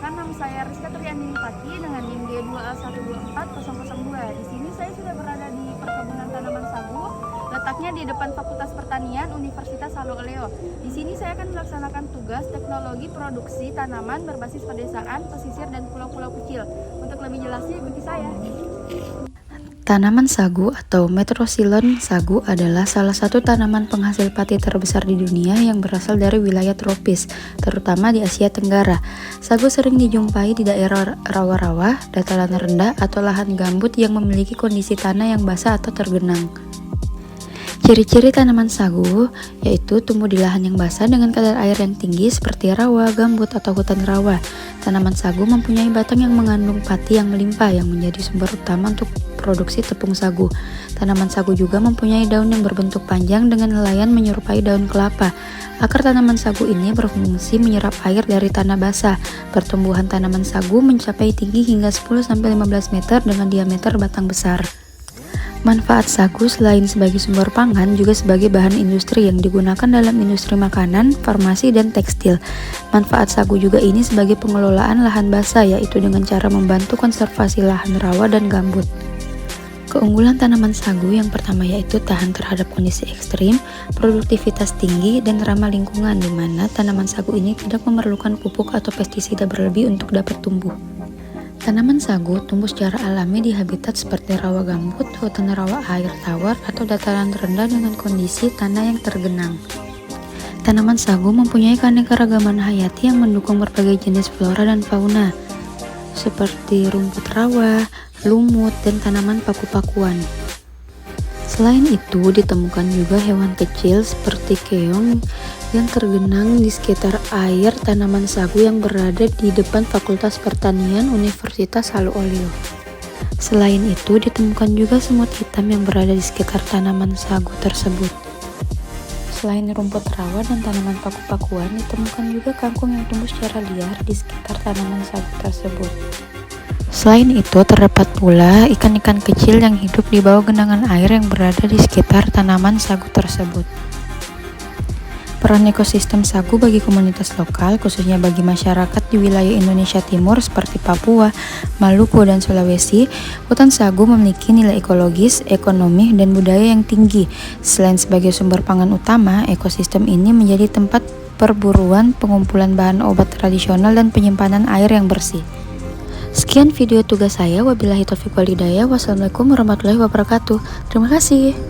Perkenalkan, nama saya Rizka Triandini Pati dengan NIM D2A124.002. Di sini saya sudah berada di perkebunan tanaman sagu, letaknya di depan Fakultas Pertanian Universitas Haloleo. Di sini saya akan melaksanakan tugas teknologi produksi tanaman berbasis pedesaan, pesisir, dan pulau-pulau kecil. Untuk lebih jelasnya ikuti saya. Tanaman sagu atau Metrosylon sagu adalah salah satu tanaman penghasil pati terbesar di dunia yang berasal dari wilayah tropis, terutama di Asia Tenggara. Sagu sering dijumpai di daerah rawa-rawa, dataran rendah, atau lahan gambut yang memiliki kondisi tanah yang basah atau tergenang. Ciri-ciri tanaman sagu yaitu tumbuh di lahan yang basah dengan kadar air yang tinggi seperti rawa, gambut, atau hutan rawa. Tanaman sagu mempunyai batang yang mengandung pati yang melimpah yang menjadi sumber utama untuk produksi tepung sagu. Tanaman sagu juga mempunyai daun yang berbentuk panjang dengan helaian menyerupai daun kelapa. Akar tanaman sagu ini berfungsi menyerap air dari tanah basah. Pertumbuhan tanaman sagu mencapai tinggi hingga 10-15 meter dengan diameter batang besar. Manfaat sagu selain sebagai sumber pangan juga sebagai bahan industri yang digunakan dalam industri makanan, farmasi, dan tekstil. Manfaat sagu juga ini sebagai pengelolaan lahan basah, yaitu dengan cara membantu konservasi lahan rawa dan gambut. Keunggulan tanaman sagu yang pertama yaitu tahan terhadap kondisi ekstrim, produktivitas tinggi, dan ramah lingkungan, di mana tanaman sagu ini tidak memerlukan pupuk atau pestisida berlebih untuk dapat tumbuh. Tanaman sagu tumbuh secara alami di habitat seperti rawa gambut, hutan rawa air tawar, atau dataran rendah dengan kondisi tanah yang tergenang. Tanaman sagu mempunyai keanekaragaman hayati yang mendukung berbagai jenis flora dan fauna, seperti rumput rawa, lumut, dan tanaman paku-pakuan. Selain itu, ditemukan juga hewan kecil seperti keong yang tergenang di sekitar air tanaman sagu yang berada di depan Fakultas Pertanian Universitas Haloleo. Selain itu, ditemukan juga semut hitam yang berada di sekitar tanaman sagu tersebut. Selain rumput rawa dan tanaman paku-pakuan, ditemukan juga kangkung yang tumbuh secara liar di sekitar tanaman sagu tersebut. Selain itu, terdapat pula ikan-ikan kecil yang hidup di bawah genangan air yang berada di sekitar tanaman sagu tersebut. Peran ekosistem sagu bagi komunitas lokal, khususnya bagi masyarakat di wilayah Indonesia Timur seperti Papua, Maluku, dan Sulawesi, hutan sagu memiliki nilai ekologis, ekonomi, dan budaya yang tinggi. Selain sebagai sumber pangan utama, ekosistem ini menjadi tempat perburuan, pengumpulan bahan obat tradisional, dan penyimpanan air yang bersih. Sekian video tugas saya. Wabillahi taufiq wal hidayah. Wassalamualaikum warahmatullahi wabarakatuh. Terima kasih.